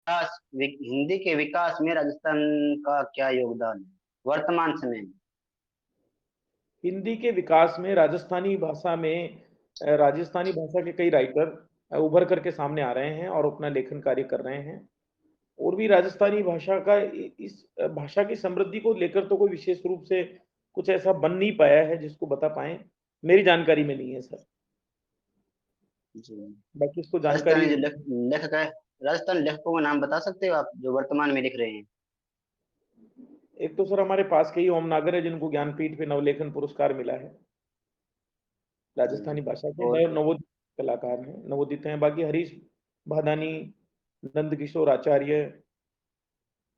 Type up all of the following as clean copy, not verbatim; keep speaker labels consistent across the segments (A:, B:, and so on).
A: हिंदी के विकास में राजस्थान का क्या योगदान है वर्तमान समय में?
B: हिंदी के विकास में राजस्थानी भाषा के कई राइटर उभर करके सामने आ रहे हैं और अपना लेखन कार्य कर रहे हैं। और भी राजस्थानी भाषा का इस भाषा की समृद्धि को लेकर तो कोई विशेष रूप से कुछ ऐसा बन नहीं पाया है जिसको बता पाए। मेरी जानकारी में नहीं है सर।
A: जी।
B: बाकी इसको जानकारी।
A: राजस्थानी जो लेखक है, राजस्थानी लेखकों का नाम बता सकते हो आप जो वर्तमान में लिख रहे हैं?
B: एक तो सर हमारे पास के ही ओम नागर है जिनको ज्ञानपीठ पे नवलेखन पुरस्कार मिला है।
A: जी।
B: राजस्थानी भाषा के
A: और
B: नए नवोदित कलाकार हैं, नवोदित हैं। बाकी हरीश भादानी, नंदकिशोर आचार्य,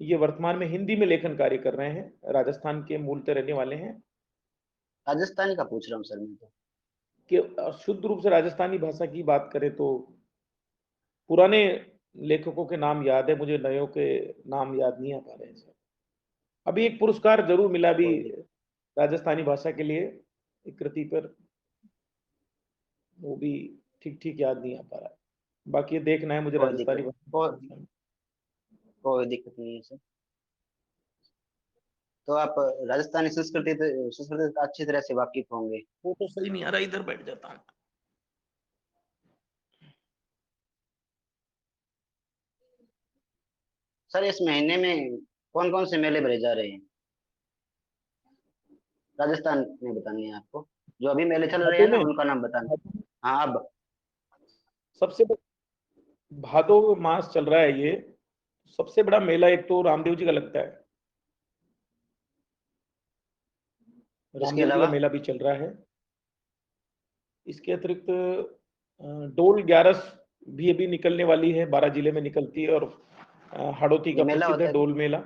B: ये वर्तमान में हिंदी में लेखन कार्य कर रहे हैं, राजस्थान के मूलतः रहने वाले हैं।
A: राजस्थानी का पूछ रहा हूँ सर मैं तो।
B: कि शुद्ध रूप से राजस्थानी भाषा की बात करें तो पुराने लेखकों के नाम याद है मुझे, नयों के नाम याद नहीं आ पा रहे हैं सर। अभी एक पुरस्कार जरूर मिला अभी
A: कोई दिक्कत।
B: राजस्थानी भाषा के लिए, एक कृति पर, वो भी ठीक ठीक याद नहीं आ पा रहा है। बाकी ये देखना है मुझे
A: कोई
B: राजस्थानी
A: दिक्कत कोई
B: भाषा।
A: कोई दिक्कत नहीं है सर। तो आप राजस्थानी संस्कृति से अच्छी तरह से वाकिफ होंगे।
B: वो तो सही नहीं आ रहा, इधर बैठ जाता हूँ।
A: सर इस महीने में कौन कौन से मेले भरे जा रहे हैं राजस्थान में, बतानी है आपको? जो अभी मेले चल रहे
B: भादों
A: हैं ना
B: में,
A: उनका नाम बताना। हाँ अब।
B: सबसे भादों मास चल रहा है ये। सबसे बड़ा मेला एक तो रामदेव जी का लगता है,
A: इसके
B: रामदेव जी का
A: अलावा?
B: मेला भी चल रहा है। इसके अतिरिक्त डोल 11 भी अभी निकलने वाली है, 12 जिले में निकलती है। और हाड़ौती
A: ये
B: का
A: मेला
B: प्रसिद्ध
A: होता
B: है
A: है क्या?
B: डोल मेला।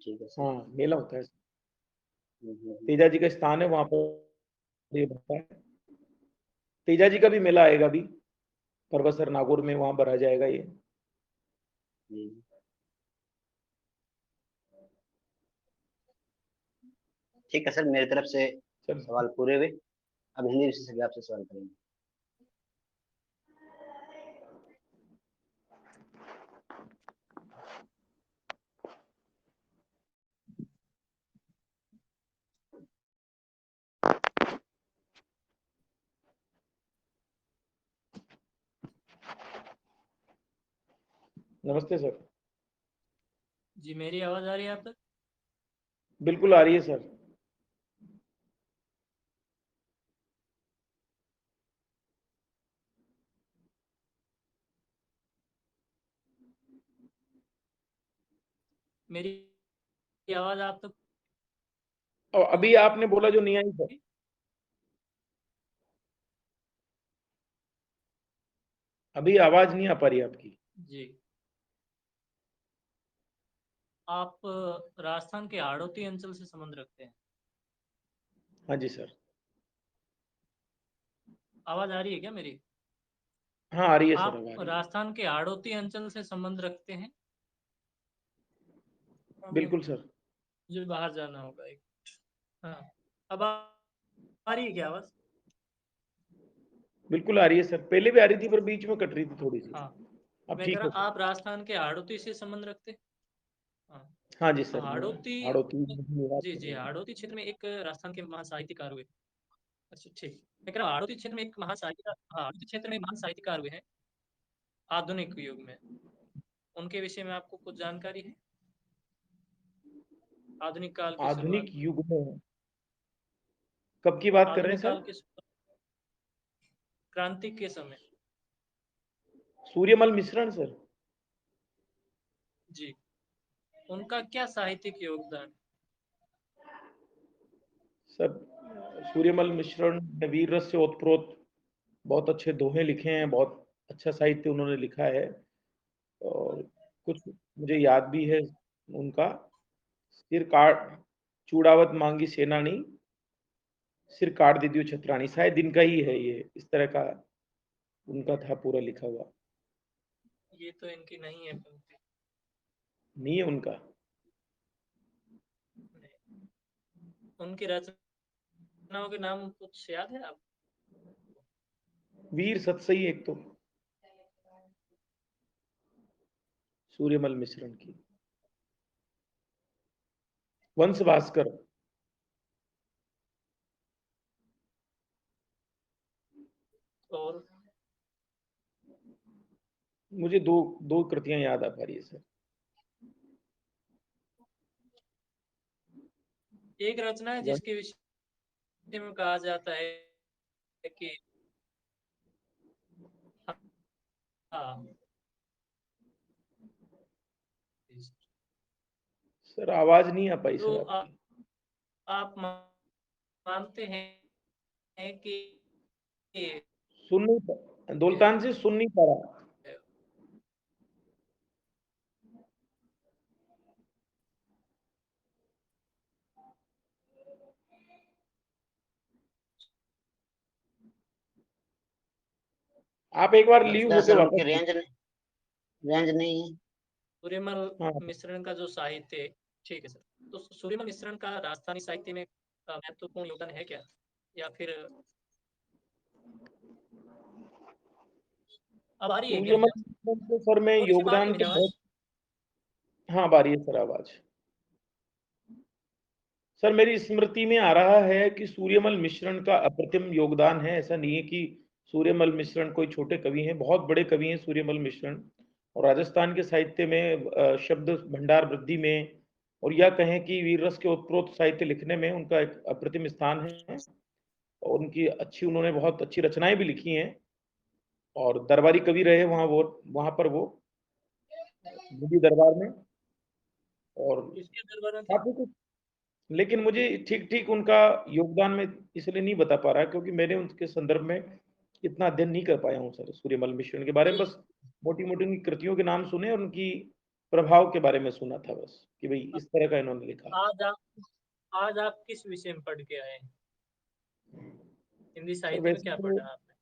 A: ठीक है सर।
B: हाँ, मेला होता है।
A: हम्म।
B: तेजा जी का स्थान है वहां पर, ये भरता है। तेजा जी का भी मेला आएगा अभी, परबसर नागौर में, वहां भरा जाएगा ये।
A: हम्म। ठीक है सर, मेरी तरफ से
B: चल,
A: सवाल पूरे हुए। अब हिंदी विशेषज्ञ आपसे सवाल करेंगे।
B: नमस्ते सर।
C: जी, मेरी आवाज़ आ रही है आप तक?
B: बिल्कुल आ रही है सर।
C: मेरी आवाज़ आप तक?
B: और अभी आपने बोला जो नहीं आई सर। अभी आवाज नहीं आ पा रही आपकी।
C: जी। आप राजस्थान के हाड़ौती अंचल से संबंध रखते हैं?
B: हाँ जी सर।
C: आवाज़ आ रही है क्या मेरी?
B: हाँ आ रही है सर,
C: आप
B: अब आ रही है।
C: राजस्थान के हाड़ौती अंचल से संबंध रखते हैं?
B: बिल्कुल सर।
C: मुझे बाहर जाना होगा एक। हाँ, अब आ रही है क्या आवाज़?
B: बिल्कुल आ रही है सर, पहले भी आ रही थी पर बीच में कट रही थी थोड़ी सी।
C: हाँ,
B: अब
C: मैं कह
B: ठीक है
C: रहा
B: सर।
C: आप राजस्थान के हाड़ौती से संबंध रखते हैं? हाँ।
B: हाँ जी सर, मैं
C: हाड़ौती।
B: हाड़ौती में बात
C: जी
B: कर
C: जी,
B: रहा हूँ।
C: हाड़ौती क्षेत्र में एक राजस्थान के महान साहित्यकार हुए। अच्छा, ठीक। मैं कह रहा हूँ हाड़ौती क्षेत्र में एक महान साहित्यकार, हाँ, हाड़ौती क्षेत्र में एक महान साहित्यकार हुए हैं आधुनिक युग में। उनके विषय में आपको कुछ जानकारी है? आधुनिक काल की
B: आधुनिक
C: शुरुआत में।
B: युग में कब की बात कर रहे हैं
C: आधुनिक
B: सर?
C: काल की क्रांति के समय।
B: सूर्यमल मिश्रण सर।
C: जी। उनका क्या साहित्यिक योगदान?
B: सर सूर्यमल मिश्रण ने वीर रस से ओतप्रोत बहुत अच्छे दोहे लिखे हैं, बहुत अच्छा साहित्य उन्होंने लिखा है। और कुछ मुझे याद भी है उनका। सिर काट चूड़ावत मांगी सेनानी, सिर काट दे दियो छतरानी, शायद इनका ही है ये, इस तरह का उनका था पूरा लिखा हुआ।
C: ये तो इनकी नहीं है पंक्ति।
B: नहीं है उनका?
C: नहीं। उनकी रचनाओं के नाम कुछ याद है आप?
B: वीर सतसई एक तो। सूर्यमल मिश्रण की। वंश भास्कर।
C: और
B: मुझे दो दो कृतियां याद आ पा रही है सर।
C: एक रचना है जिसके विषय में कहा जाता है कि हाँ,
B: सर आवाज नहीं आ पाई
C: तो
B: सर आपकी।
C: आप मानते हैं कि
B: सुन नहीं दौलतान से सुन नहीं पा रहा। आप एक बार लीव
A: लगता है
B: होके
A: सर उनकी
B: वापस।
A: रेंज नहीं है।
C: सूर्यमल
B: हाँ
C: मिश्रण का जो साहित्य है, ठीक है सर, तो सूर्यमल मिश्रण का राजस्थानी साहित्य में महत्वपूर्ण योगदान है क्या, या फिर अब आ रही है क्या
B: सूर्यमल
C: आवाज?
B: मिश्रण तो सर में
C: थोड़ी सी बाहर है
B: योगदान
C: मेरी
B: के बहुत।
C: आवाज।
B: हाँ बारी है सर आवाज। सर मेरी स्मृति में आ रहा है कि सूर्यमल मिश्रण का अप्रतिम योगदान है। ऐसा नहीं है कि सूर्यमल मिश्रण कोई छोटे कवि हैं, बहुत बड़े कवि हैं सूर्यमल मिश्रण। और राजस्थान के साहित्य में शब्द भंडार वृद्धि में, और या कहें कि वीर रस के ओतप्रोत साहित्य लिखने में उनका एक अप्रतिम स्थान है। और उनकी अच्छी, उन्होंने बहुत अच्छी रचनाएं भी लिखी हैं। और दरबारी कवि रहे वहां पर वो दिल्ली दरबार में। और
C: किसके दरबार में थे?
B: काफी कुछ। लेकिन मुझे ठीक ठीक उनका योगदान में इसलिए नहीं बता पा रहा क्योंकि मैंने उनके संदर्भ में इतना अध्ययन नहीं कर पाया हूँ सर सूर्यमल मिश्रण के बारे में। बस मोटी मोटी उनकी कृतियों के नाम सुने और उनकी प्रभाव के बारे में सुना था बस, कि भाई इस तरह का इन्होंने लिखा।
C: आज आप किस विषय में पढ़ के आए हैं? हिंदी
B: सर
C: साहित्य में
B: वैसे
C: क्या
B: तो
C: पढ़ा आपने?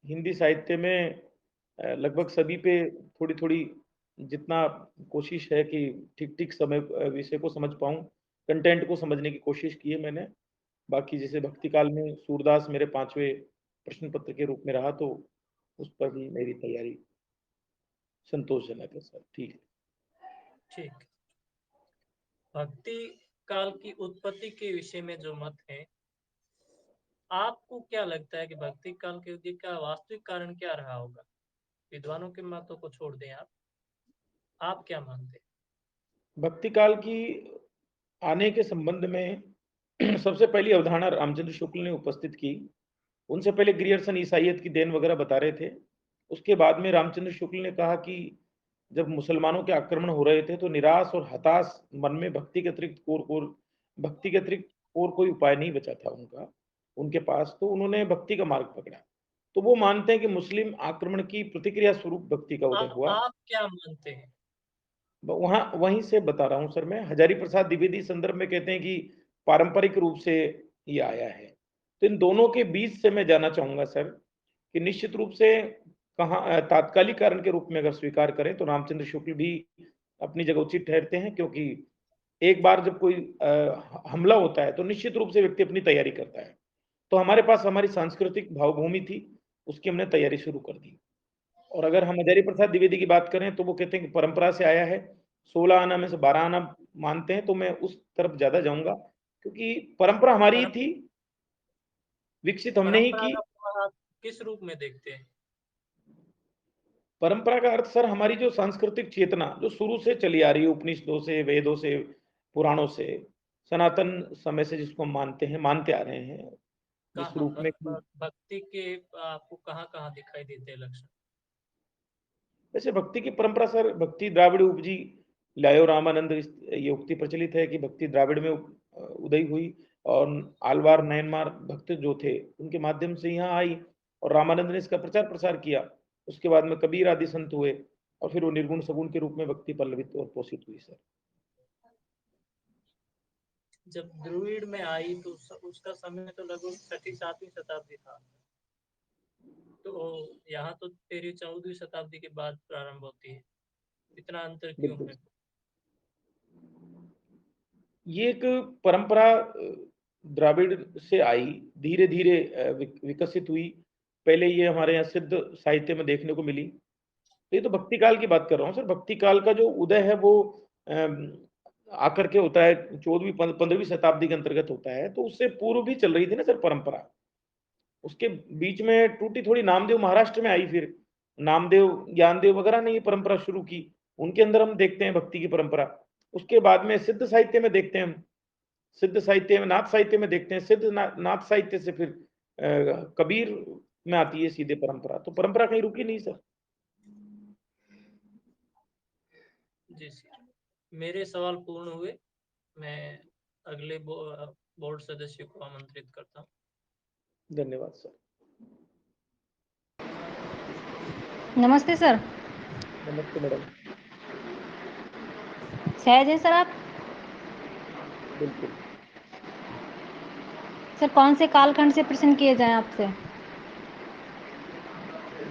B: हिंदी साहित्य में लगभग सभी पे थोड़ी थोड़ी जितना कोशिश है कि ठीक ठीक समय विषय को समझ पाऊं, कंटेंट को समझने की कोशिश की है मैंने। बाकी जैसे भक्ति काल में सूरदास मेरे 5वें प्रश्न पत्र के रूप में रहा, तो उस पर भी मेरी तैयारी संतोषजनक है सर। ठीक है।
C: ठीक। भक्ति काल की उत्पत्ति के विषय में जो मत है, आपको क्या लगता है कि भक्ति काल के उदय का वास्तविक कारण क्या रहा होगा? विद्वानों के मतों को छोड़ दें, आप क्या मानते हैं?
B: भक्ति काल की आने के संबंध में सबसे पहली अवधारणा रामचंद्र शुक्ल ने उपस्थित की। उनसे पहले ग्रियर्सन ईसाइयत की देन वगैरह बता रहे थे। उसके बाद में रामचंद्र शुक्ल ने कहा कि जब मुसलमानों के आक्रमण हो रहे थे तो निराश और हताश मन में भक्ति के अतिरिक्त और कोई उपाय नहीं बचा था उनके पास। तो उन्होंने भक्ति का मार्ग पकड़ा। तो वो मानते हैं कि मुस्लिम आक्रमण की प्रतिक्रिया स्वरूप भक्ति का उदय हुआ।
C: आप क्या मानते हैं?
B: वहां वहीं से बता रहा हूं सर मैं। हजारी प्रसाद द्विवेदी संदर्भ में कहते हैं कि पारंपरिक रूप से ये आया है। तो इन दोनों के बीच से मैं जाना चाहूंगा सर कि निश्चित रूप से कहा तात्कालिक कारण के रूप में अगर स्वीकार करें तो रामचंद्र शुक्ल भी अपनी जगह उचित ठहरते हैं। क्योंकि एक बार जब कोई हमला होता है तो निश्चित रूप से व्यक्ति अपनी तैयारी करता है। तो हमारे पास हमारी सांस्कृतिक भावभूमि थी, उसकी हमने तैयारी शुरू कर दी। और अगर हम हजारी प्रसाद द्विवेदी की बात करें तो वो कहते हैं कि परंपरा से आया है। 16 आना में से 12 आना मानते हैं, तो मैं उस तरफ ज्यादा जाऊंगा क्योंकि परंपरा हमारी ही
C: परम,
B: थी, विकसित हमने ही
C: परंपरा
B: की।
C: का प्रभाव आप किस रूप में देखते हैं?
B: परंपरा का अर्थ सर हमारी जो सांस्कृतिक चेतना जो शुरू से चली आ रही है, उपनिषदों से, वेदों से, पुराणों से, सनातन समय से जिसको हम मानते आ रहे हैं, जिस
C: कहाँ
B: रूप में कि
C: भक्ति के आपको कहाँ कहाँ दिखाई देते हैं लक्षण?
B: वैसे भक्ति की परंपरा सर, भक्ति द्राविड़ उपजी, लायो रामानंद, ये उक्ति प्रचलित है कि भक्ति द्राविड़ में उदय हुई। और आलवार नयनमार भक्त जो थे उनके माध्यम से यहाँ आई, और रामानंद ने इसका प्रचार प्रसार किया। उसके बाद में कबीर आदि संत हुए, और फिर वो निर्गुण सगुण के रूप में भक्ति पल्लवित और पोषित हुई सर।
C: जब द्रविड़ में आई तो उसका समय तो लगभग 6वीं-7वीं शताब्दी था। तो यहाँ तो 13वीं-14वीं शताब्दी के बाद प्रारंभ होती है। इतना अंतर क्यों
B: बिल्कुल।
C: है?
B: ये एक परंपरा द्राविड़ से आई, धीरे धीरे विकसित हुई। पहले ये हमारे यहाँ सिद्ध साहित्य में देखने को मिली। तो ये तो भक्ति काल की बात कर रहा हूँ सर। भक्ति काल का जो उदय है वो आकर के होता है 14वीं 15वीं शताब्दी के अंतर्गत होता है, तो उससे पूर्व भी चल रही थी ना सर परंपरा। उसके बीच में टूटी थोड़ी नामदेव महाराष्ट्र में आई, फिर नामदेव ज्ञानदेव वगैरह ने ये परंपरा शुरू की, उनके अंदर हम देखते हैं भक्ति की परंपरा। उसके बाद में सिद्ध साहित्य में देखते हैं हम, सिद्ध साहित्य में, नाथ साहित्य में देखते हैं, सिद्ध नाथ साहित्य से फिर कबीर में आती है सीधे परंपरा। तो परंपरा कहीं रुकी नहीं सर।
C: जी सर, मेरे सवाल पूर्ण हुए। मैं अगले बोर्ड सदस्य को आमंत्रित करता हूँ।
B: धन्यवाद सर।
D: नमस्ते सर।
B: नमस्ते मैडम।
D: सहज हैं सर आप?
B: बिल्कुल
D: सर कौन से कालखंड से प्रश्न किए जाएं आपसे?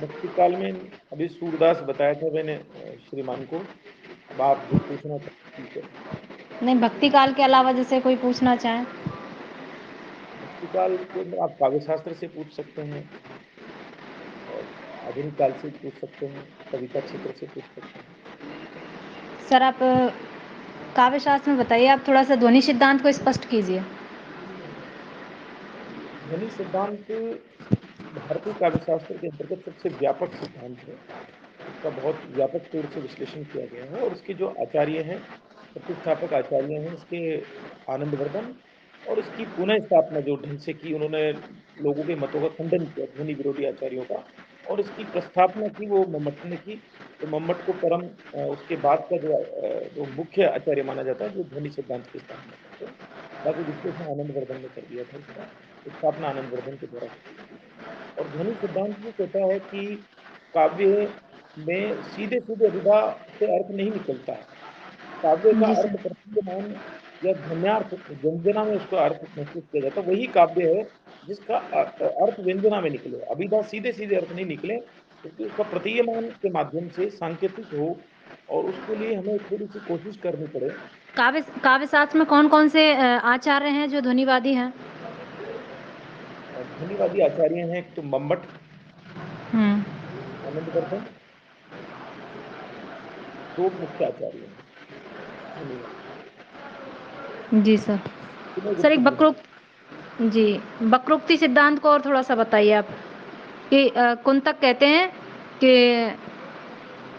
B: भक्ति काल में अभी सूरदास बताया था मैंने श्रीमान को, अब आप जो पूछना चाहते हैं।
D: नहीं, भक्ति काल के अलावा जैसे कोई पूछना चाहे।
B: भक्ति काल के अंदर आप काव्य शास्त्र से पूछ सकते हैं और आधुनिक काल से पूछ सकते हैं, कविता क्षेत्र से पूछ सकते हैं।
D: सर आप काव्य शास्त्र में बताइए, आप थोड़ा सा ध्वनि सिद्धांत को स्पष्ट कीजिए।
B: ध्वनि सिद्धांत भारतीय काव्य शास्त्र के अंतर्गत सबसे व्यापक सिद्धांत है। इसका बहुत व्यापक तौर से विश्लेषण किया गया है और इसके जो आचार्य हैं, प्रतिष्ठापक आचार्य हैं इसके, आनंदवर्धन, और इसकी पुनः स्थापना जो ढंग से की उन्होंने, लोगों के मतों का खंडन किया ध्वनि विरोधी आचार्यों का, और इसकी प्रस्थापना की वो मम्मट ने की। तो मम्मट को परम उसके बाद का जो मुख्य आचार्य माना जाता है जो ध्वनि सिद्धांत की स्थापना करते हैं। बाकी विश्लेषण आनंदवर्धन ने कर दिया था, इसका स्थापना आनंदवर्धन के द्वारा की थी। और ध्वनि सिद्धांत ये कहता है कि काव्य में सीधे सीधे अभिधा से अर्थ नहीं निकलता है। काव्य का
D: जी
B: अर्थ
D: सर।
B: प्रतीयमान या ध्वन्यार्थ, व्यंजना में उसका अर्थ महसूस किया जाता है, वही काव्य है जिसका अर्थ व्यंजना में निकले। अभिधा सीधे सीधे अर्थ नहीं निकले, क्योंकि उसका प्रतीयमान के माध्यम से सांकेतिक हो, और उसके लिए हमें थोड़ी सी कोशिश करनी पड़े।
D: काव्य शास्त्र में कौन कौन से आचार्य हैं जो ध्वनिवादी हैं?
B: ध्वनिवादी आचार्य हैं एक तो मम्मट, आनंदवर्धन, दो मुख्य आचार्य हैं ध्वनिवादी।
D: जी सर।
B: विनय
D: सर
B: गुप्त
D: एक
B: जी।
D: जी, वक्रोक्ति सिद्धांत को और थोड़ा सा बताइए आप कि कुंतक कहते हैं कि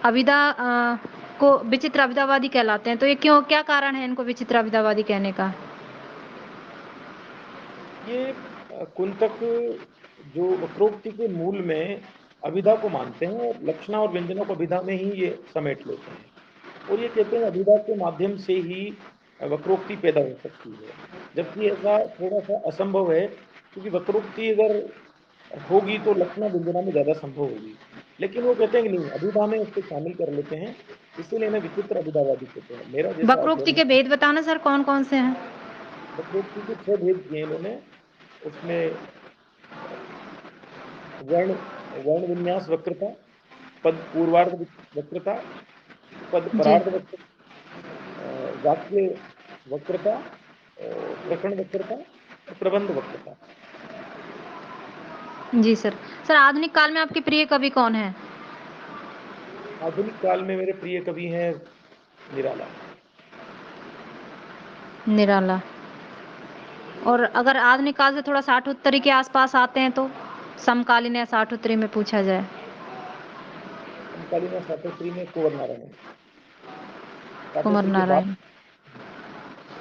D: अभिधा को विचित्र अभिधावादी कहलाते हैं, तो ये क्यों, क्या कारण है इनको विचित्र अभिधावादी कहने का?
B: ये कुंतक जो वक्रोक्ति के मूल में अभिधा को मानते हैं और लक्षणा और व्यंजना को अभिधा में ही ये समेट लेते हैं, और ये कहते हैं अभिधा के माध्यम से ही वक्रोक्ति पैदा हो सकती है, जबकि ऐसा थोड़ा सा असंभव है, क्योंकि वक्रोक्ति अगर होगी तो लक्षणा व्यंजना में ज्यादा संभव होगी। लेकिन वो कहते हैं कि नहीं, अभिधा में उसको शामिल कर लेते हैं, इसीलिए इन्हें विचित्र अभिधावादी कहते हैं। मेरा जैसा
D: वक्रोक्ति
B: अध्ययन
D: के
B: है,
D: भेद बताना सर, कौन कौन से हैं?
B: वक्रोक्ति के 6 भेद किए इन्होंने। उसमें वर्ण वर्ण विन्यास वक्रता, पद पूर्वार्ध वक्रता, पद
D: जी
B: परार्ध वक्रता, वाक्य वक्रता, प्रकरण वक्रता और प्रबंध वक्रता।
D: जी सर। सर आधुनिक काल में आपके प्रिय कवि कौन है?
B: आधुनिक काल में मेरे प्रिय कवि हैं निराला।
D: निराला। और अगर आधुनिक काल से थोड़ा साठोत्तरी के आसपास आते हैं तो समकालीन या साठोत्तरी में पूछा जाए?
B: समकालीन शास्त्री में कुंवर नारायण।
D: कुंवर
B: शास्त्री के बाद
D: नारायण।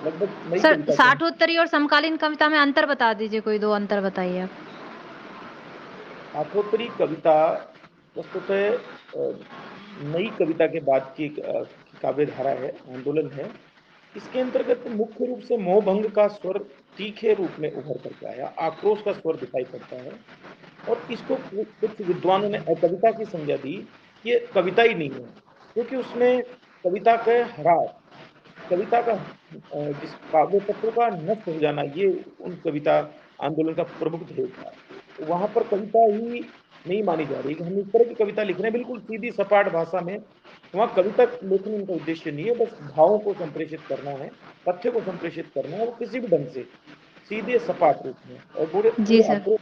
B: लगभग नई
D: सर
B: कविता के
D: साठोत्तरी और समकालीन कविता में अंतर बता दीजिए, कोई दो अंतर बताइए आप।
B: शास्त्रोत्तरी कविता वस्तुतः नई कविता के बाद की काव्य धारा है, आंदोलन है। इसके अंतर्गत मुख्य रूप से मोहभंग का स्वर तीखे रूप में उभर करके आया, आक्रोश का स्वर दिखाई पड़ता है, और इसको कुछ विद्वानों ने कविता की संज्ञा दी। ये कविता ही नहीं है, क्योंकि उसमें कविता के ह्रास, कविता का जिस काव्य तत्व का नष्ट हो जाना, ये उन कविता आंदोलन का प्रमुख ध्येय था। वहां पर कविता ही नहीं मानी जा रही कि हम इस तरह की कविता लिख रहे हैं बिल्कुल सीधी सपाट भाषा में। वहां कविता लेखन उनका उद्देश्य नहीं है, बस भावों को संप्रेषित करना है, तथ्य को संप्रेषित करना है, वो किसी भी ढंग से सीधे सपाट रूप में और पूरे
D: जी
B: पूरे
D: सर।
B: आक्रोश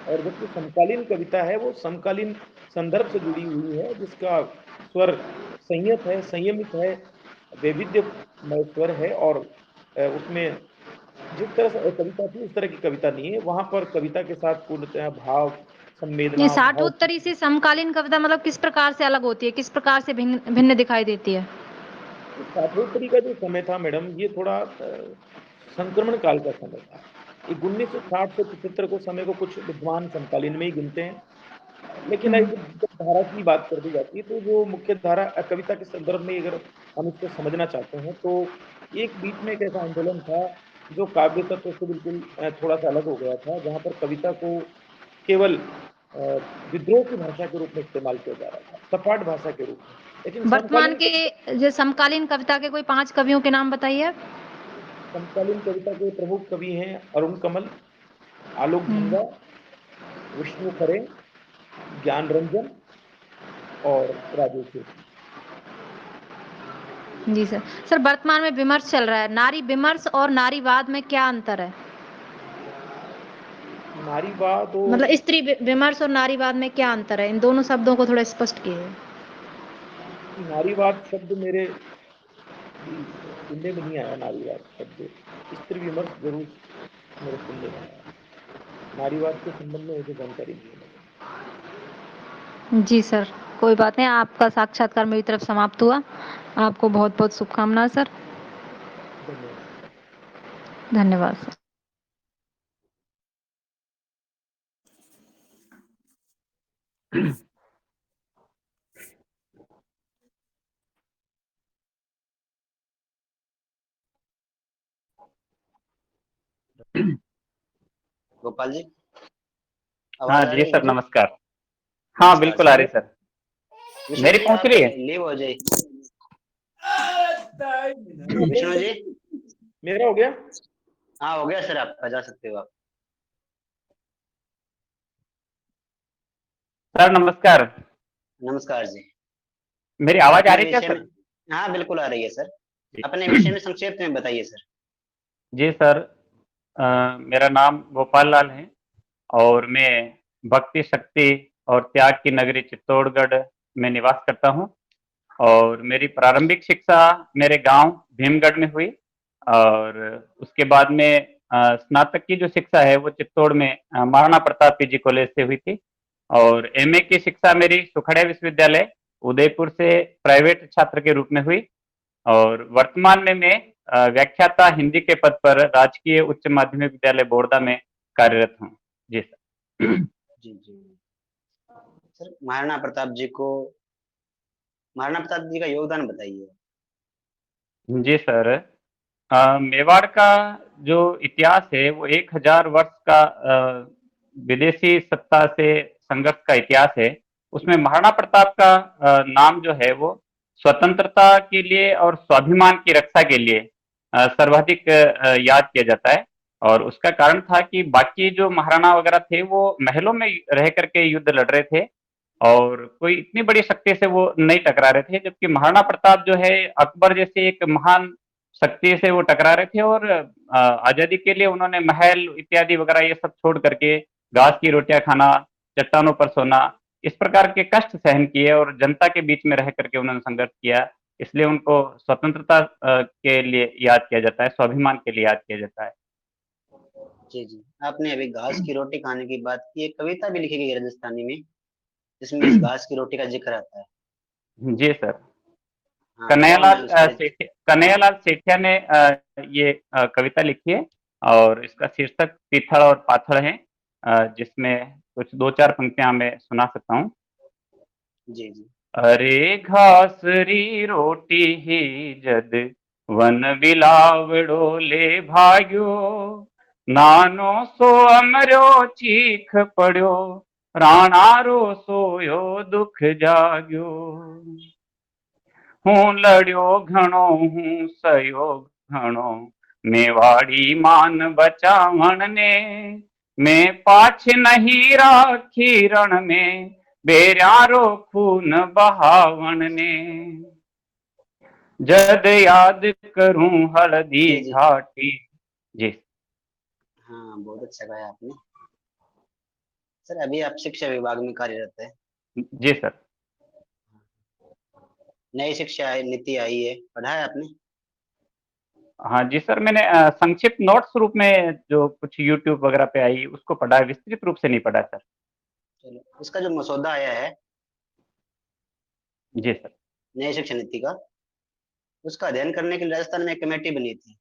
B: और जबकि समकालीन कविता है वो समकालीन संदर्भ से जुड़ी हुई है, जिसका स्वर संयत है, संयमित है, वैविध्यमय स्वर है, और उसमें जिस तरह से कविता थी उस तरह की कविता नहीं है। वहां पर कविता के साथ पूर्णतः भाव,
D: ये
B: संवेदना, भाव
D: साठोत्तरी से समकालीन कविता मतलब किस प्रकार से अलग होती है, किस प्रकार से भिन्न भिन्न दिखाई देती है?
B: साठोत्तरी का जो समय था मैडम, ये थोड़ा संक्रमण काल का समय था। ये 1960 से 75 को समय को कुछ विद्वान समकालीन में ही गिनते हैं। लेकिन जब धारा की बात कर दी जाती है तो जो मुख्य धारा कविता के संदर्भ में अगर हम इसको समझना चाहते हैं तो एक बीच में एक ऐसा आंदोलन था जो काव्य तत्व से बिल्कुल थोड़ा सा अलग हो गया था, जहां पर कविता को केवल विद्रोह की भाषा के रूप में इस्तेमाल किया जा रहा था, सपाट भाषा के रूप में। लेकिन
D: वर्तमान के जो समकालीन कविता के कोई 5 कवियों के नाम बताइए आप।
B: समकालीन कविता के प्रमुख कवि हैं अरुण कमल, आलोक गंगा, विष्णु खरे, ज्ञान रंजन और राजेश जोशी।
D: जी सर। सर वर्तमान में विमर्श चल रहा है, नारी विमर्श और नारीवाद में क्या अंतर है?
B: नारीवाद और
D: मतलब स्त्री विमर्श और नारीवाद में क्या अंतर है? इन दोनों शब्दों को थोड़ा स्पष्ट कीजिए।
B: नारीवाद शब्द मेरे सुनने में नहीं आया। नारीवाद शब्द, स्त्री विमर्श जरूर मेरे सुनने में आया। नारीवाद के संबंध में मुझे जानकारी नहीं है।
D: जी सर, कोई बात नहीं, आपका साक्षात्कार मेरी तरफ समाप्त हुआ। आपको बहुत-बहुत शुभकामनाएं सर।
B: धन्यवाद।
D: धन्यवाद सर।
A: गोपाल जी,
E: हाँ
A: आवाज आ
E: जी
A: रही है
E: सर,
A: मुझे?
E: नमस्कार। हाँ
A: नमस्कार
E: बिल्कुल आ
A: सर।
E: रही सर।
A: विष्णु
E: मेरी
A: जी,
E: पहुंच
A: आप
E: रही है?
A: लीव हो जाइए। विष्णु जी,
B: मेरा हो गया?
A: हाँ हो गया सर, आपका जा सकते हो आप।
E: सर नमस्कार।
A: नमस्कार जी।
E: मेरी आवाज आ
A: अपने
E: रही क्या
A: विषय में,
E: सर?
A: हाँ बिल्कुल आ रही है सर।
E: जी
A: अपने विषय में संक्षेप में बताइए सर।
E: जी सर, मेरा नाम गोपाल लाल है और मैं भक्ति, शक्ति और त्याग की नगरी चित्तौड़गढ़ में निवास करता हूँ। और मेरी प्रारंभिक शिक्षा मेरे गांव भीमगढ़ में हुई और उसके बाद में स्नातक की जो शिक्षा है वो चित्तौड़ में महाराणा प्रताप पीजी कॉलेज से हुई थी। और एमए की शिक्षा मेरी सुखड़िया विश्वविद्यालय उदयपुर से प्राइवेट छात्र के रूप में हुई। और वर्तमान में मैं व्याख्याता हिंदी के पद पर राजकीय उच्च माध्यमिक विद्यालय बोर्दा में कार्यरत हूँ। जी सर।
A: जी जी सर, महाराणा प्रताप जी का योगदान बताइए।
E: जी सर, मेवाड़ का जो इतिहास है वो 1000 वर्ष का विदेशी सत्ता से संघर्ष का इतिहास है। उसमें महाराणा प्रताप का नाम जो है वो स्वतंत्रता के लिए और स्वाभिमान की रक्षा के लिए सर्वाधिक याद किया जाता है। और उसका कारण था कि बाकी जो महाराणा वगैरह थे वो महलों में रह करके युद्ध लड़ रहे थे और कोई इतनी बड़ी शक्ति से वो नहीं टकरा रहे थे, जबकि महाराणा प्रताप जो है अकबर जैसे एक महान शक्ति से वो टकरा रहे थे। और आजादी के लिए उन्होंने महल इत्यादि वगैरह ये सब छोड़ करके घास की रोटियां खाना, चट्टानों पर सोना, इस प्रकार के कष्ट सहन किए और जनता के बीच में रह करके उन्होंने संघर्ष किया। इसलिए उनको स्वतंत्रता के लिए याद किया जाता है, स्वाभिमान के लिए याद किया जाता है।
A: जी जी, आपने अभी घास की रोटी खाने की बात की, एक कविता भी लिखी गई है राजस्थानी में जिसमें इस घास की रोटी का जिक्र आता है।
E: जी सर।
A: हाँ तो मैं उस पर।
E: कन्हैयालाल सेठिया ने ये कविता लिखी है और इसका शीर्षक पीथड़ और पाथड़ है, जिसमें कुछ 2-4 पंक्तियां मैं सुना सकता हूँ।
A: जी जी।
E: अरे घासरी रोटी ही जद वन बिलावड़ो ले भाग्यो, नानो सो अमरो चीख पड़ो, राणारो सोयो दुख जाग्यो। हूँ लड़्यो घणो हूँ सयो घणो, मेवाड़ी मान बचावण ने, मैं पाछ नहीं राखी रण में, बेरारो खून बहावण ने। जद याद करूं हल्दी
A: जी जी।
E: घाटी। जी
A: हाँ बहुत अच्छा गाया आपने। सर अभी आप शिक्षा विभाग में कार्यरत है।
E: जी सर।
A: नई शिक्षा नीति आई है, पढ़ा है आपने?
E: हाँ जी सर, मैंने संक्षिप्त नोट्स रूप में जो कुछ यूट्यूब वगैरह पे आई उसको पढ़ा है, विस्तृत रूप से नहीं पढ़ा सर।
A: चलो, इसका जो मसौदा आया है
E: जी सर।
A: नई शिक्षा नीति का, उसका अध्ययन करने के लिए राजस्थान में एक कमेटी बनी थी।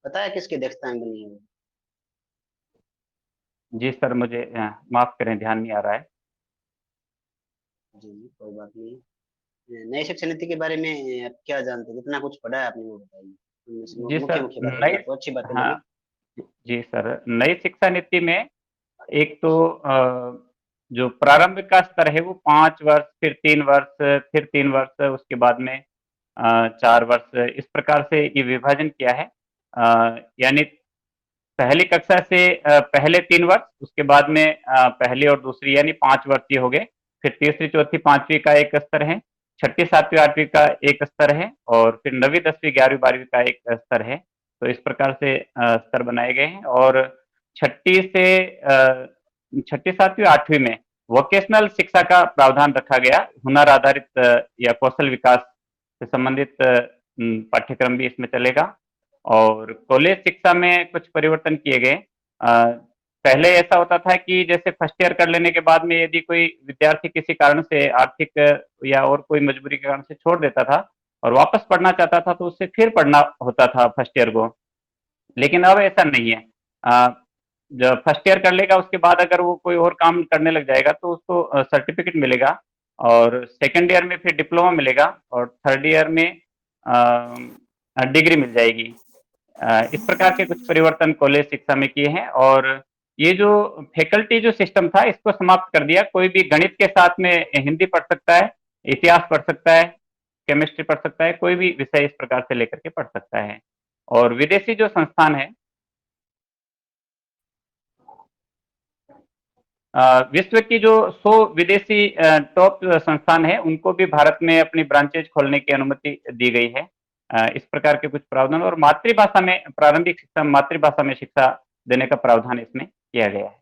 A: पता है किसकी अध्यक्षता में बनी है वो?
E: जी सर, मुझे माफ करें, ध्यान नहीं आ रहा है।
A: जी जी, कोई बात नहीं। नई शिक्षा नीति के बारे में आप क्या जानते हैं? जितना कुछ पढ़ा है आपने वो बताइए, उनमें से
E: जी
A: मुख्य
E: सर,
A: मुख्य बातें जो
E: नई
A: आपको अच्छी बातें
E: हाँ,
A: लगी।
E: जी सर, नई शिक्षा नीति में एक तो जो प्रारंभिक का स्तर है वो 5 वर्ष, फिर 3 वर्ष, फिर 3 वर्ष, उसके बाद में 4 वर्ष, इस प्रकार से ये विभाजन किया है। यानी पहली कक्षा से पहले 3 वर्ष, उसके बाद में पहली और दूसरी यानी 5 वर्षीय हो गए, फिर तीसरी, चौथी, 5वीं का एक स्तर है, छठी, 7वीं, 8वीं का एक स्तर है, और फिर 9वीं, 10वीं, 11वीं, 12वीं का एक स्तर है। तो इस प्रकार से स्तर बनाए गए हैं, और छठी से छठी, 7वीं, 8वीं में वोकेशनल शिक्षा का प्रावधान रखा गया, हुनर आधारित या कौशल विकास से संबंधित पाठ्यक्रम भी इसमें चलेगा। और कॉलेज शिक्षा में कुछ परिवर्तन किए गए। पहले ऐसा होता था कि जैसे फर्स्ट ईयर कर लेने के बाद में यदि कोई विद्यार्थी किसी कारण से आर्थिक या और कोई मजबूरी के कारण से छोड़ देता था और वापस पढ़ना चाहता था, तो उससे फिर पढ़ना होता था फर्स्ट ईयर को। लेकिन अब ऐसा नहीं है। जब फर्स्ट ईयर कर लेगा उसके बाद अगर वो कोई और काम करने लग जाएगा तो उसको सर्टिफिकेट मिलेगा, और सेकंड ईयर में फिर डिप्लोमा मिलेगा, और थर्ड ईयर में डिग्री मिल जाएगी। इस प्रकार के कुछ परिवर्तन कॉलेज शिक्षा में किए हैं। और ये जो फैकल्टी जो सिस्टम था इसको समाप्त कर दिया। कोई भी गणित के साथ में हिंदी पढ़ सकता है, इतिहास पढ़ सकता है, केमिस्ट्री पढ़ सकता है, कोई भी विषय इस प्रकार से लेकर के पढ़ सकता है। और विदेशी जो संस्थान है, विश्व की जो 100 विदेशी टॉप संस्थान है उनको भी भारत में अपनी ब्रांचेज खोलने की अनुमति दी गई है। इस प्रकार के कुछ प्रावधान, और मातृभाषा में प्रारंभिक शिक्षा, मातृभाषा में शिक्षा देने का प्रावधान इसमें किया गया है।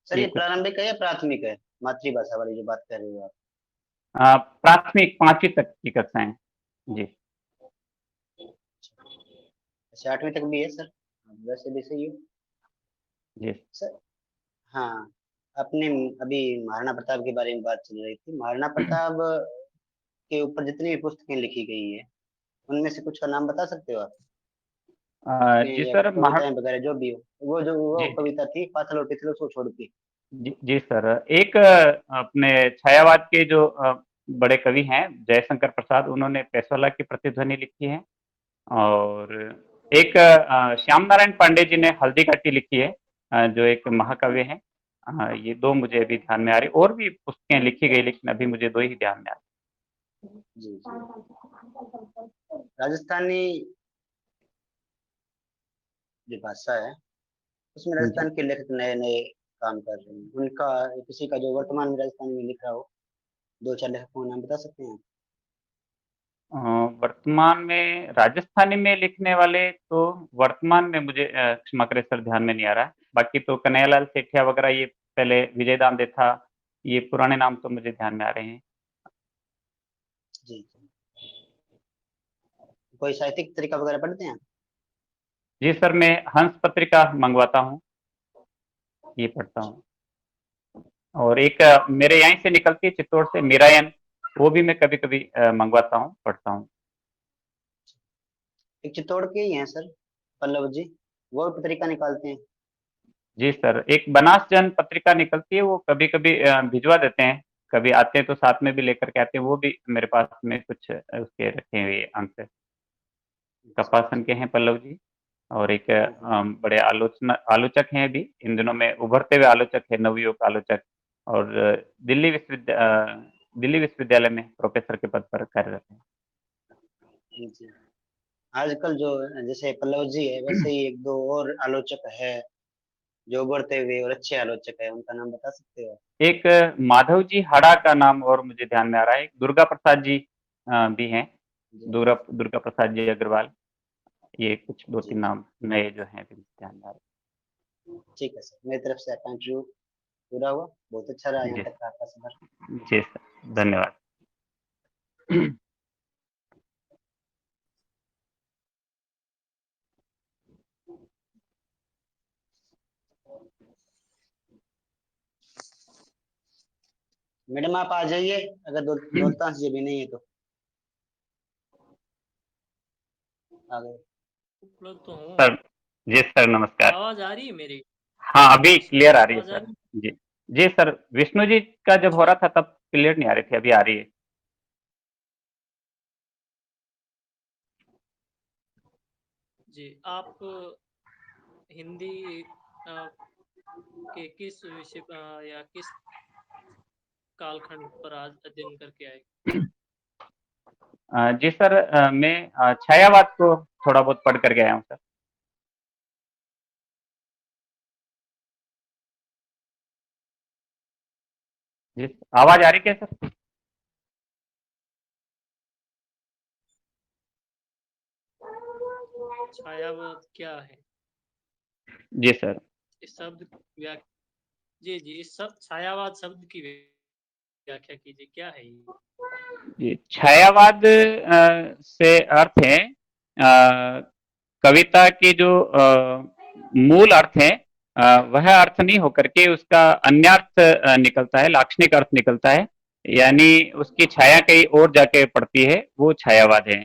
A: सर ये
E: ये कुछ
A: प्रारंभिक है या प्राथमिक है, मातृभाषा वाली जो बात कर रहे हो आप?
E: प्राथमिक 5वीं तक की कक्षाएं। जी
A: अच्छा, 8वीं तक भी है सर? वैसे भी सही है
E: जी।
A: सर। हाँ, अपने अभी महाराणा प्रताप के बारे में बात चल रही थी। महाराणा प्रताप के ऊपर जितनी भी पुस्तकें लिखी गई है उनमें से कुछ का नाम बता सकते हो आप? पुस्तकें
E: जी
A: या
E: सर,
A: कविताएं वगैरह जो भी हो, वो
E: जी
A: कविता थी पाथल और पिथल को छोड़ के।
E: जी सर, एक अपने छायावाद के जो बड़े कवि हैं जयशंकर प्रसाद, उन्होंने पेशवाला की प्रतिध्वनि लिखी है। और एक श्याम नारायण पांडे जी ने हल्दी घाटी लिखी है, जो एक महाकाव्य है। ये 2 मुझे अभी ध्यान में आ रही, और भी पुस्तकें लिखी गई लेकिन अभी मुझे 2 ही ध्यान में आ रही।
A: जी जी। राजस्थानी जो भाषा है उसमें
E: जी।
A: राजस्थान के लेखक नए नए काम कर रहे हैं। उनका किसी का जो वर्तमान में राजस्थान में लिख रहा हो, 2-4 लेखकों का नाम बता सकते हैं?
E: अ, वर्तमान में राजस्थानी में लिखने वाले तो वर्तमान में मुझे क्षमा करें सर, ध्यान में नहीं आ रहा है। बाकी तो कन्हैयालाल सेठिया वगैरह, ये पहले विजय दामदे था, ये पुराने नाम तो मुझे ध्यान में आ रहे हैं।
A: जी जी। कोई साहित्यिक तरीका वगैरह पढ़ते हैं?
E: जी सर, मैं हंस पत्रिका मंगवाता हूँ, ये पढ़ता हूँ। और एक मेरे यहीं से निकलती है चित्तौड़ से, मीरायन, वो भी मैं कभी-कभी मंगवाता हूँ, पढ़ता हूँ।
A: एक चित्तौड़ के ही हैं सर, पल्लव जी, वो पत्रिका निकालते हैं।
E: जी सर, एक बनास जन पत्रिका निकलती है, वो कभी-कभी भिजवा देते हैं, कभी आते हैं तो साथ में भी लेकर के आते हैं, वो भी मेरे पास में कुछ उसके रखे हुए अंक कपासन के हैं पल्लव जी। और एक बड़े आलोचक हैं अभी इन दिनों में उभरते हुए आलोचक है, नवयुवक आलोचक, और दिल्ली विश्वविद्यालय में प्रोफेसर के पद पर कार्यरत हैं।
A: जी जी। आजकल जो जैसे पल्लव जी है वैसे ही एक दो और आलोचक है जो उभरते हुए और अच्छे आलोचक है, उनका नाम बता सकते हो?
E: एक माधव जी हाड़ा का नाम और मुझे ध्यान में आ रहा है, दुर्गा प्रसाद जी भी हैं,
A: जी
E: दुर्गा प्रसाद जी अग्रवाल, ये कुछ 2-3
A: जी जी।
E: नाम नए जो हैं अभी ध्यान में आ रहे हैं।
A: ठीक है सर, मेरी तरफ से थैंक यू। पूरा हुआ। बहुत अच्छा रहा यहाँ
E: जी
A: तक का आपका सफर।
E: जी सर, धन्यवाद।
A: मैडम आप आ जाइए, अगर दौलतान जी भी नहीं है तो। आ गए।
C: उपलब्ध तो हूँ।
E: सर जी सर, नमस्कार।
C: आवाज आ रही है मेरी?
E: हाँ, अभी क्लियर आ रही है
C: आवाज आ
E: सर।
C: रही?
E: जी जी सर, विष्णु जी का जब हो रहा था तब क्लियर नहीं आ रही थी, अभी आ रही है।
C: जी, आप हिंदी के किस विषय या किस कालखंड पर आज अध्ययन करके आए?
E: जी सर, मैं छायावाद को थोड़ा बहुत पढ़ करके आया हूँ सर। जी, आवाज आ रही क्या सर?
C: छायावाद क्या है?
E: जी सर।
C: इस शब्द की जी जी, इस सब छायावाद शब्द की व्याख्या कीजिए, क्या है ये?
E: जी, छायावाद से अर्थ है कविता के जो मूल अर्थ है वह अर्थ नहीं होकर के उसका अन्यार्थ निकलता है, लाक्षणिक अर्थ निकलता है, यानी उसकी छाया कहीं और जाके पड़ती है, वो छायावाद है।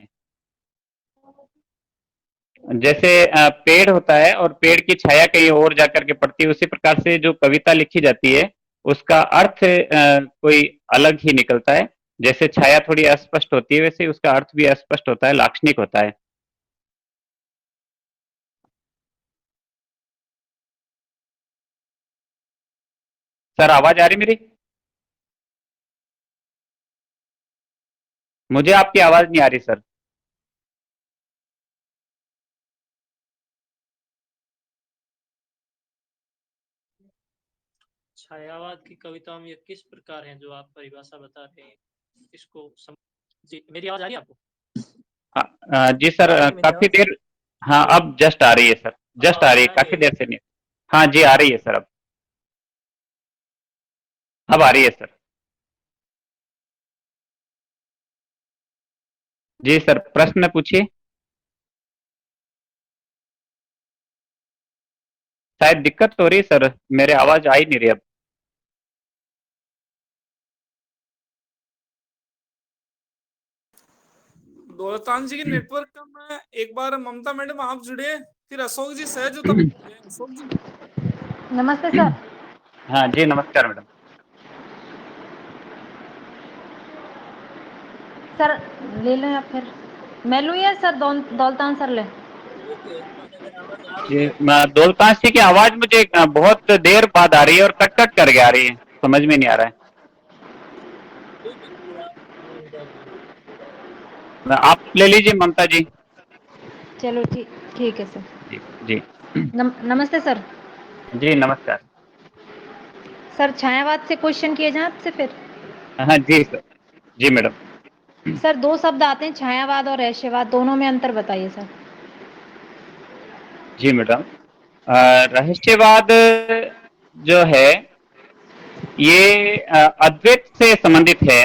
E: जैसे पेड़ होता है और पेड़ की छाया कहीं और जाकर के पड़ती है, उसी प्रकार से जो कविता लिखी जाती है उसका अर्थ कोई अलग ही निकलता है। जैसे छाया थोड़ी अस्पष्ट होती है, वैसे उसका अर्थ भी अस्पष्ट होता है, लाक्षणिक होता है। सर आवाज आ रही मेरी? मुझे आपकी आवाज नहीं आ रही सर।
C: छायावाद की कविताओं में ये किस प्रकार हैं जो आप परिभाषा बता रहे हैं, इसको जी, मेरी आवाज आ रही है आपको?
E: जी सर,
C: आ रही है मेरी
E: काफी
C: आवाज?
E: देर। हाँ, अब जस्ट आ रही है सर,
C: अब
E: जस्ट आ रही
C: आवाज
E: है,
C: आ रही
E: काफी
C: है?
E: देर से नहीं। हाँ जी, आ रही है सर, अब आ रही है सर। जी सर, प्रश्न पूछिए। शायद दिक्कत हो रही है सर, मेरे आवाज आ ही नहीं रही अब।
F: दौलतान जी के नेटवर्क का मैं एक बार, ममता मैडम आप जुड़े, फिर अशोक जी सहज होता अशोक जी।
D: नमस्ते सर।
E: हाँ जी, नमस्कार मैडम।
D: सर ले लें या फिर मैं लूँ या सर दौलतान सर ले?
C: ओके, अगर आवाज आ रही
E: जी,
C: है
E: दौलतान जी की आवाज मुझे बहुत देर बाद आ रही है और कट कट करके आ रही है, समझ में नहीं आ रहा है।
C: ठीक है, फिर आप कर दीजिए।
E: आप ले लीजिए ममता जी।
D: चलो ठीक ठीक है सर।
E: जी जी।
D: नमस्ते सर।
E: जी नमस्कार।
D: सर छायावाद से क्वेश्चन किए जाएं आपसे फिर।
E: हाँ जी सर। जी मैडम।
D: सर दो शब्द आते हैं, छायावाद और रहस्यवाद, दोनों में अंतर बताइए सर।
E: जी मैडम, रहस्यवाद जो है ये अद्वैत से संबंधित है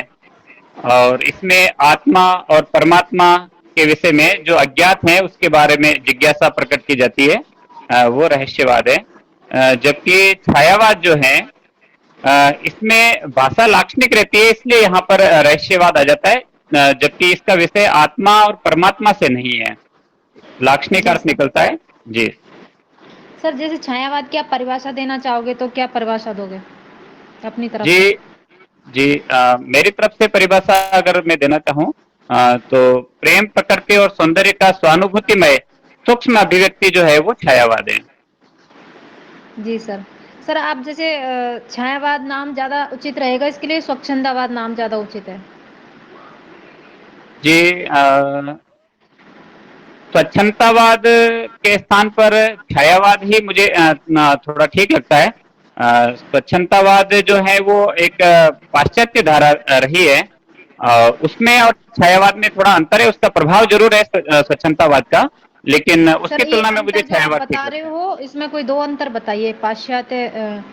E: और इसमें आत्मा और परमात्मा के विषय में जो अज्ञात है उसके बारे में जिज्ञासा प्रकट की जाती है, वो रहस्यवाद है। जबकि छायावाद जो है इसमें भाषा लाक्षणिक रहती है, इसलिए यहाँ पर रहस्यवाद आ जाता है, जबकि इसका विषय आत्मा और परमात्मा से नहीं है, लाक्षणिक
D: जी
E: अर्थ
D: सर।
E: निकलता है। जी
D: सर जैसे छायावाद की आप परिभाषा देना चाहोगे तो क्या परिभाषा दोगे अपनी तरफ
E: जी।
D: से?
E: जी, मेरी तरफ से परिभाषा अगर मैं देना चाहूँ तो प्रेम, प्रकृति और सौंदर्य का स्वानुभूतिमय सूक्ष्म अभिव्यक्ति जो है वो छायावाद है।
D: जी सर। सर आप जैसे छायावाद नाम ज़्यादा उचित रहेगा इसके लिए, स्वच्छंदावाद नाम ज़्यादा उचित है?
E: जी, स्वच्छंदतावाद के स्थान पर छायावाद ही मुझे थोड़ा ठीक लगता है। स्वच्छंदतावाद जो है वो एक पाश्चात्य धारा रही है, उसमें और छायावाद में थोड़ा अंतर है, उसका प्रभाव जरूर है स्वच्छंदतावाद का, लेकिन
D: सर
E: उसकी
D: ये
E: तुलना में मुझे
D: अंतर जो आप
E: छायावाद ठीक
D: बता रहे
E: लगता है।
D: हो इसमें कोई दो अंतर बताइए, पाश्चात्य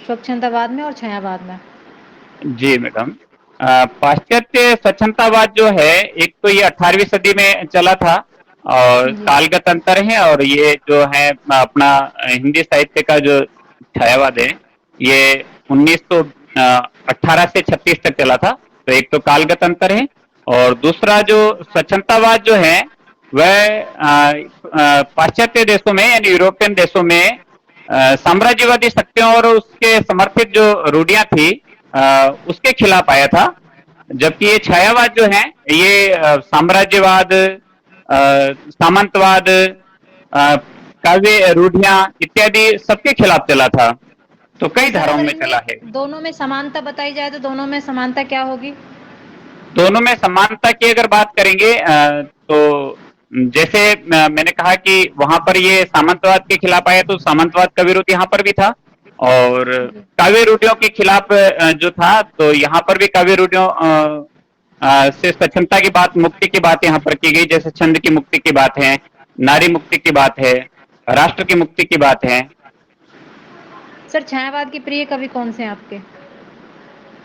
D: स्वच्छंदवाद में और छायावाद में।
E: जी मैडम, पाश्चात्य स्वच्छंदतावाद जो है, एक तो ये 18वीं सदी में चला था और
D: जी।
E: कालगत अंतर है, और ये जो है अपना हिंदी साहित्य का जो छायावाद है, ये 1918 से 36 तक चला था। तो एक तो कालगत अंतर है, और दूसरा जो स्वच्छंदतावाद जो है वह पाश्चात्य देशों में यानी यूरोपियन देशों में साम्राज्यवादी शक्तियों और उसके समर्थित जो रूढ़ियां थी उसके खिलाफ आया था। जबकि ये छायावाद जो है ये साम्राज्यवाद, सामंतवाद, काव्य रूढ़ियां इत्यादि सबके खिलाफ चला था। तो कई
D: सर
E: धाराओं
D: अगर
E: में चला है।
D: इनमें दोनों में समानता बताई जाए तो दोनों में समानता क्या होगी?
E: दोनों में समानता की अगर बात करेंगे तो जैसे मैंने कहा कि वहां पर ये सामंतवाद के खिलाफ आया, तो सामंतवाद का विरोध यहाँ पर भी था, और काव्य रूढ़ियों के खिलाफ जो था, तो यहाँ पर भी काव्य रूढ़ियों से स्वच्छंदता की बात, मुक्ति की बात यहाँ पर की गई। जैसे छंद की मुक्ति की बात है, नारी मुक्ति की बात है, राष्ट्र की मुक्ति की बात है।
D: सर छायावाद के प्रिय कवि कौन से हैं आपके?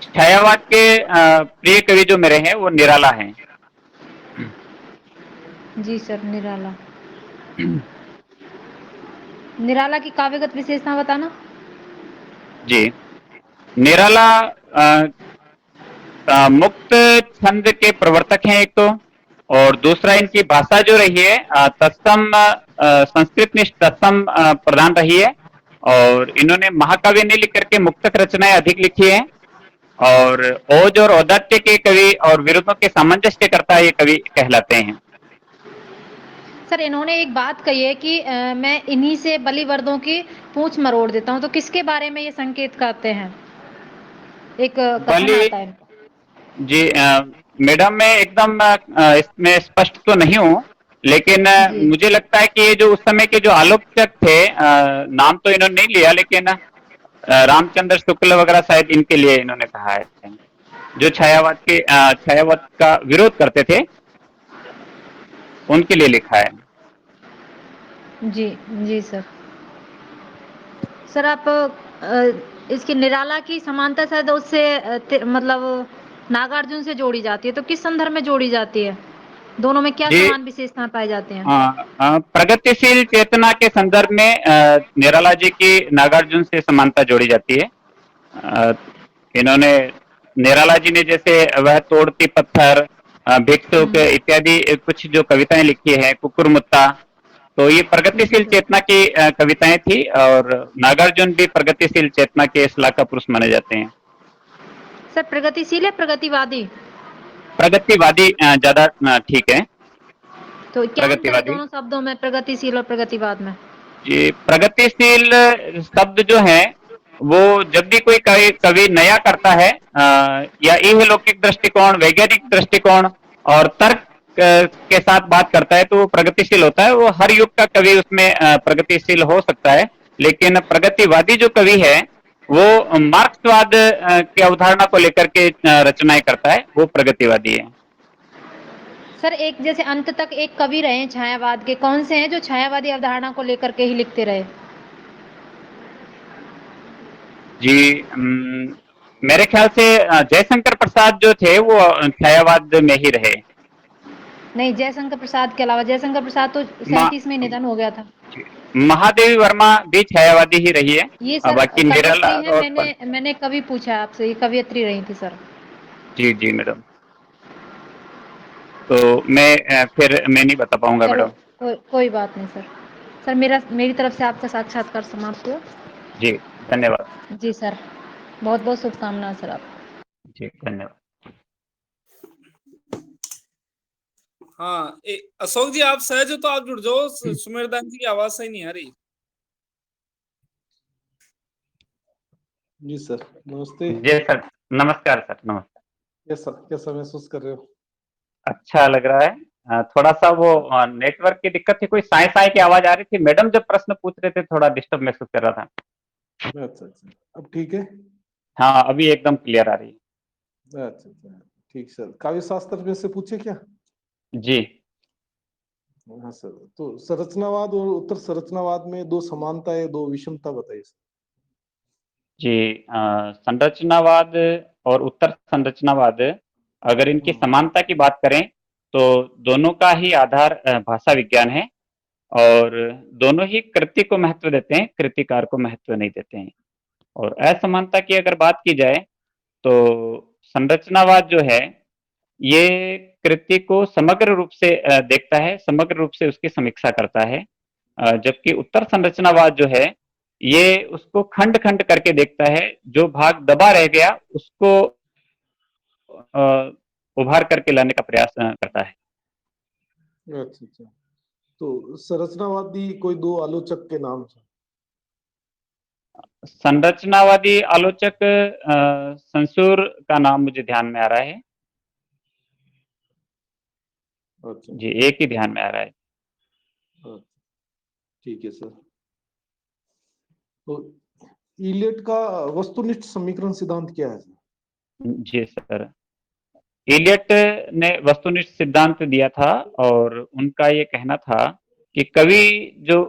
E: छायावाद के प्रिय कवि जो मेरे हैं वो निराला हैं।
D: जी सर, निराला। निराला की काव्यगत विशेषता बताना।
E: जी, निराला मुक्त छंद के प्रवर्तक हैं एक तो, और दूसरा इनकी भाषा जो रही है तत्सम संस्कृत निष्ठ तत्सम प्रधान रही है, और इन्होंने महाकाव्य नहीं लिख करके मुक्तक रचनाएं अधिक लिखी है, और ओज और औदात्य के कवि और विरुद्धों के सामंजस्यकर्ता ये कवि कहलाते हैं।
D: सर इन्होंने एक बात कही है कि मैं इन्हीं से बलिवर्दों की पूंछ मरोड़ देता हूँ, तो किसके बारे में ये संकेत करते हैं? एक कथन
E: बलि
D: आता है।
E: जी मैडम, मैं एकदम इसमें स्पष्ट तो नहीं हूँ, लेकिन
D: जी।
E: मुझे लगता है कि ये जो उस समय के जो आलोचक थे, नाम तो इन्होंने नहीं लिया, लेकिन रामचंद्र शुक्ल वगैरह शायद इनके लिए इन्होंने कहा है, जो छायावाद का विरोध करते थे, उनके लिए लिखा है।
D: जी, जी सर। सर आप इसकी निराला की समानता शायद उससे मतलब नागार्जुन से जोड़ी जाती है, तो किस संदर्भ में जोड़ी जाती है? दोनों में क्या
E: जी,
D: समान विशेषताएं पाई जाती हैं?
E: प्रगतिशील चेतना के संदर्भ में निराला जी की नागार्जुन से समानता जोड़ी जाती है। इन्होंने, निराला जी ने जैसे वह तोड़ती पत्थर, भिक्षुक इत्यादि कुछ जो कविताएं लिखी है, कुकुरमुत्ता, तो ये प्रगतिशील चेतना की कविताएं थी, और नागार्जुन भी प्रगतिशील चेतना के श्लाघा पुरुष माने जाते हैं।
D: सर प्रगतिशील है प्रगतिवादी?
E: प्रगतिवादी ज्यादा ठीक है।
D: तो क्या अंतर है
E: प्रगतिवादी
D: दोनों शब्दों में, प्रगतिशील और प्रगतिवाद में?
E: जी, प्रगतिशील शब्द जो है वो जब भी कोई कवि नया करता है या इहलौकिक दृष्टिकोण, वैज्ञानिक दृष्टिकोण और तर्क के साथ बात करता है, तो वो प्रगतिशील होता है। वो हर युग का कवि उसमें प्रगतिशील हो सकता है, लेकिन प्रगतिवादी जो कवि है वो मार्क्सवाद की अवधारणा को लेकर के रचनाएं करता है, वो प्रगतिवादी है।
D: सर एक जैसे अंत तक एक कवि रहे हैं छायावाद के, कौन से हैं जो छायावादी अवधारणा को लेकर के ही लिखते रहे?
E: जी, मेरे ख्याल से जयशंकर प्रसाद जो थे वो छायावाद में ही रहे।
D: नहीं, जयशंकर प्रसाद के अलावा, जयशंकर प्रसाद तो 37 में निधन हो गया था।
E: महादेवी वर्मा भी छायावादी ही रही है।
D: ये सर
E: बाकी निराला
D: कवियत्री है,
E: और
D: मैंने कभी पूछा आपसे, ये कवियत्री रही थी सर।
E: जी जी मैडम, तो मैं फिर मैं नहीं बता पाऊंगा
D: चलो
E: मैडम।
D: कोई बात नहीं सर। सर मेरी तरफ से आपका साक्षात्कार समाप्त हुआ।
E: जी धन्यवाद।
D: जी सर, बहुत बहुत शुभकामनाएं सर आपको।
E: जी धन्यवाद।
F: हाँ, अशोक जी आप सहज हो तो आप जुड़ जाओ, सुमेरदान जी की आवाज सही नहीं आ रही।
G: जी सर, नमस्ते।
E: जी सर, नमस्कार सर, नमस्कार।
G: कैसा महसूस कर रहे हो?
E: अच्छा लग रहा है। थोड़ा सा वो नेटवर्क की दिक्कत थी, कोई साई साई की आवाज आ रही थी। मैडम जब प्रश्न पूछ रहे थे थोड़ा डिस्टर्ब महसूस कर रहा था।
G: अच्छा, अब ठीक है?
E: हाँ, अभी एकदम क्लियर आ रही है।
G: अच्छा, ठीक सर। काव्य शास्त्र में से पूछे क्या?
E: जी
G: हाँ सर, तो संरचनावाद और उत्तर संरचनावाद में दो समानता है, दो विषमता बताइए सर।
E: जी, संरचनावाद और उत्तर संरचनावाद, अगर इनकी समानता की बात करें तो दोनों का ही आधार भाषा विज्ञान है और दोनों ही कृति को महत्व देते हैं, कृतिकार को महत्व नहीं देते हैं। और असमानता की अगर बात की जाए तो संरचनावाद जो है ये कृति को समग्र रूप से देखता है, समग्र रूप से उसकी समीक्षा करता है। जबकि उत्तर संरचनावाद जो है ये उसको खंड-खंड करके देखता है, जो भाग दबा रह गया उसको उभार करके लाने का प्रयास करता है।
G: अच्छा अच्छा। तो संरचनावादी कोई दो आलोचक के नाम से।
E: संरचनावादी आलोचक संसूर का नाम मुझे ध्यान में आ रहा है।
G: अच्छा
E: जी, एक ही ध्यान में आ रहा है।
G: अच्छा, ठीक है सर। तो इलियट का वस्तुनिष्ठ समीकरण सिद्धांत क्या है?
E: जी सर। इलियट ने वस्तुनिष्ठ सिद्धांत दिया था और उनका ये कहना था कि कवि जो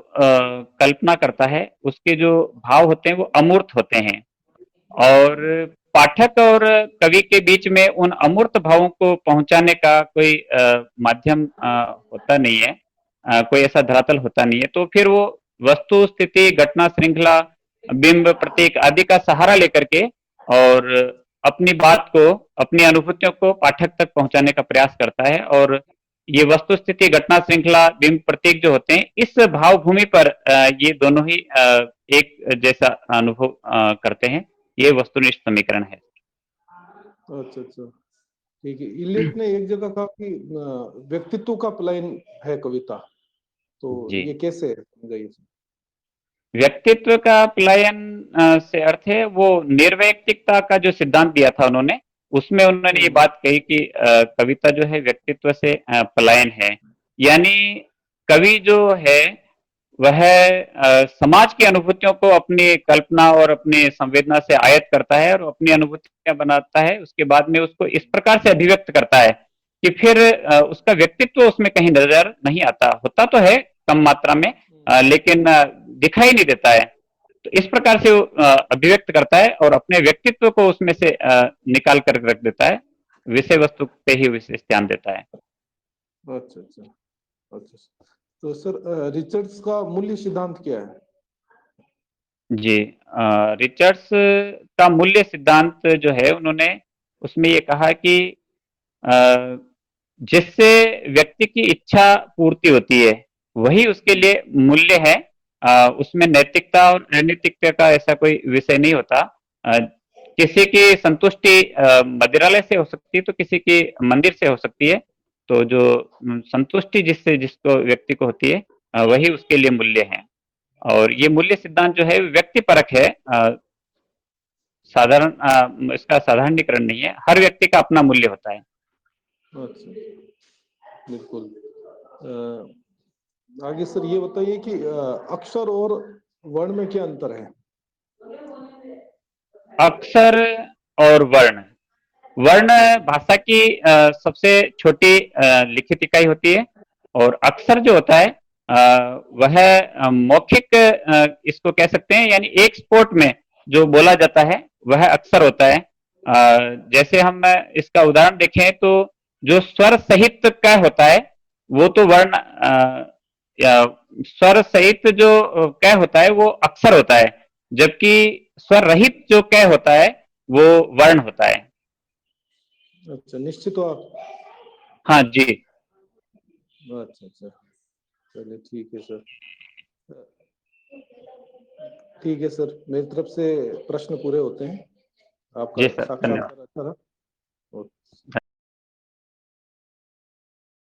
E: कल्पना करता है उसके जो भाव होते हैं वो अमूर्त होते हैं और पाठक और कवि के बीच में उन अमूर्त भावों को पहुंचाने का कोई माध्यम होता नहीं है, कोई ऐसा धरातल होता नहीं है। तो फिर वो वस्तु, स्थिति, घटना श्रृंखला, बिंब, प्रतीक आदि का सहारा लेकर के और अपनी बात को, अपनी अनुभूतियों को पाठक तक पहुंचाने का प्रयास करता है। और ये वस्तु, स्थिति, घटना श्रृंखला, बिंब, प्रतीक जो होते हैं इस भावभूमि पर ये दोनों ही एक जैसा अनुभव करते हैं। ये वस्तुनिष्ठ समीकरण है।
G: अच्छा अच्छा, ठीक है। इलियट ने एक जगह कहा कि व्यक्तित्व का पलायन है कविता, तो
E: जी।
G: ये कैसे है, समझाइए।
E: व्यक्तित्व का पलायन से अर्थ है वो निर्वैयक्तिकता का जो सिद्धांत दिया था उन्होंने, उसमें उन्होंने ये बात कही कि कविता जो है व्यक्तित्व से पलायन है। यानी कवि जो है वह समाज की अनुभूतियों को अपनी कल्पना और अपनी संवेदना से आयत करता है और अपनी अनुभूतियां बनाता है। उसके बाद में उसको इस प्रकार से अभिव्यक्त करता है कि फिर उसका व्यक्तित्व उसमें कहीं नजर नहीं आता। होता तो है कम मात्रा में, लेकिन दिखाई नहीं देता है। तो इस प्रकार से वो अभिव्यक्त करता है और अपने व्यक्तित्व को उसमें से निकाल कर रख देता है, विषय वस्तु पे ही विशेष ध्यान देता है।
G: अच्छा अच्छा अच्छा। तो सर रिचर्ड्स का मूल्य सिद्धांत क्या है?
E: जी, रिचर्ड्स का मूल्य सिद्धांत जो है उन्होंने उसमें ये कहा कि जिससे व्यक्ति की इच्छा पूर्ति होती है वही उसके लिए मूल्य है। उसमें नैतिकता और अनैतिकता का ऐसा कोई विषय नहीं होता। किसी की संतुष्टि मदिरालय से हो सकती है तो किसी की मंदिर से हो सकती है। तो जो संतुष्टि जिसको व्यक्ति को होती है वही उसके लिए मूल्य है। और ये मूल्य सिद्धांत जो है व्यक्ति परक है, साधारण इसका साधारणीकरण नहीं है। हर व्यक्ति का अपना मूल्य होता है।
G: अच्छा, बिल्कुल। आगे सर ये बताइए कि अक्षर और वर्ण में क्या अंतर है?
E: अक्षर और वर्ण, वर्ण भाषा की सबसे छोटी लिखित इकाई होती है और अक्षर जो होता है वह मौखिक इसको कह सकते हैं, यानी एक स्पोर्ट में जो बोला जाता है वह अक्षर होता है। जैसे हम इसका उदाहरण देखें तो जो स्वर सहित क होता है वो तो वर्ण, या स्वर सहित जो क होता है वो अक्षर होता है, जबकि स्वर रहित जो क होता है वो वर्ण होता है।
G: अच्छा, निश्चित हो आप?
E: हाँ जी।
G: अच्छा अच्छा, चलिए ठीक है सर। ठीक है सर, मेरी तरफ से प्रश्न पूरे होते हैं। आपका
E: जी सर, धन्यवाद।
G: साक्षात्कार अच्छा रहा।